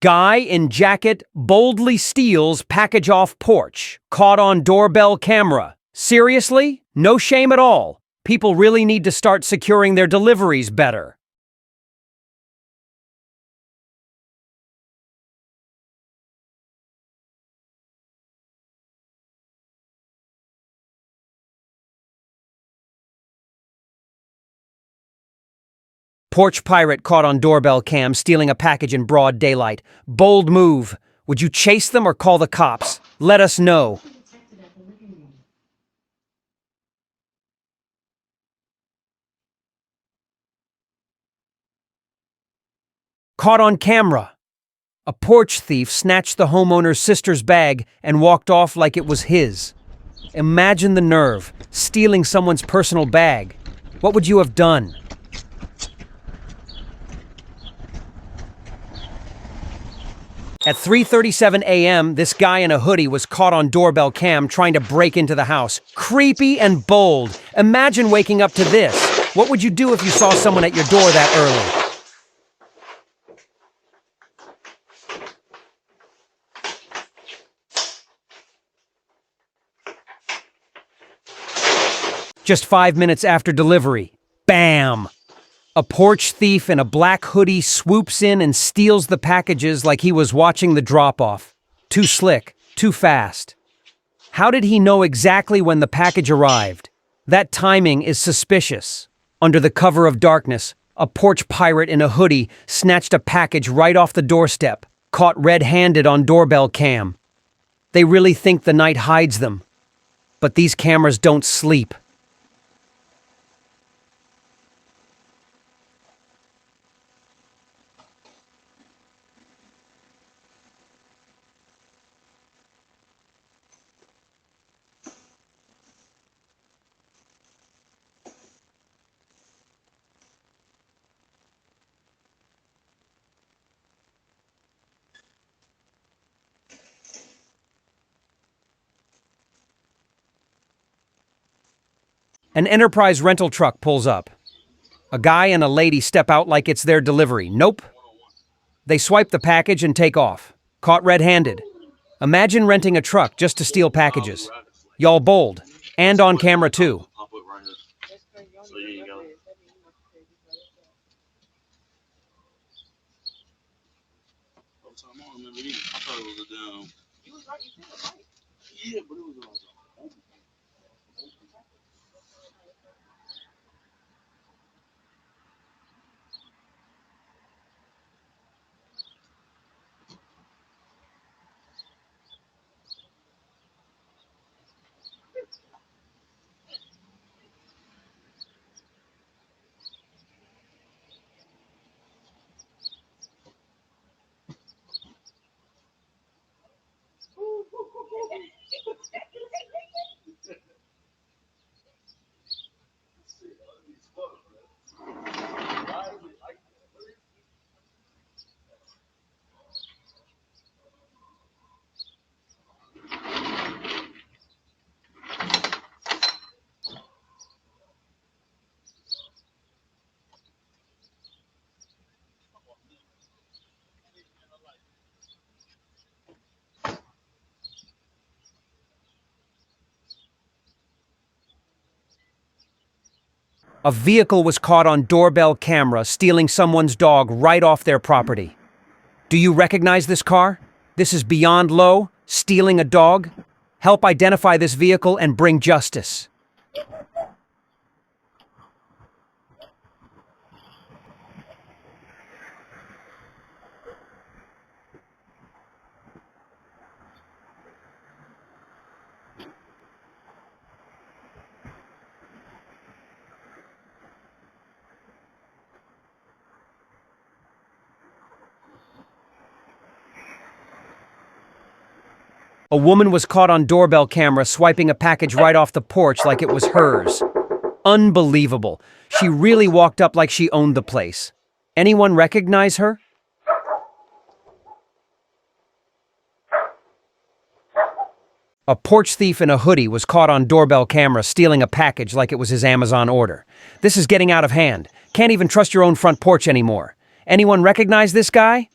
Guy in jacket boldly steals package off porch. Caught on doorbell camera. Seriously? No shame at all. People really need to start securing their deliveries better. Porch pirate caught on doorbell cam stealing a package in broad daylight. Bold move. Would you chase them or call the cops? Let us know. Caught on camera. A porch thief snatched the homeowner's sister's bag and walked off like it was his. Imagine the nerve, stealing someone's personal bag. What would you have done? At 3:37 a.m., this guy in a hoodie was caught on doorbell cam trying to break into the house. Creepy and bold. Imagine waking up to this. What would you do if you saw someone at your door that early? Just 5 minutes after delivery, bam! A porch thief in a black hoodie swoops in and steals the packages like he was watching the drop-off. Too slick, too fast. How did he know exactly when the package arrived? That timing is suspicious. Under the cover of darkness, a porch pirate in a hoodie snatched a package right off the doorstep, caught red-handed on doorbell cam. They really think the night hides them. But these cameras don't sleep. An Enterprise rental truck pulls up. A guy and a lady step out like it's their delivery. Nope. They swipe the package and take off. Caught red-handed. Imagine renting a truck just to steal packages. Y'all bold. And on camera too. A vehicle was caught on doorbell camera stealing someone's dog right off their property. Do you recognize this car? This is beyond low, stealing a dog. Help identify this vehicle and bring justice. A woman was caught on doorbell camera swiping a package right off the porch like it was hers. Unbelievable. She really walked up like she owned the place. Anyone recognize her? A porch thief in a hoodie was caught on doorbell camera stealing a package like it was his Amazon order. This is getting out of hand. Can't even trust your own front porch anymore. Anyone recognize this guy?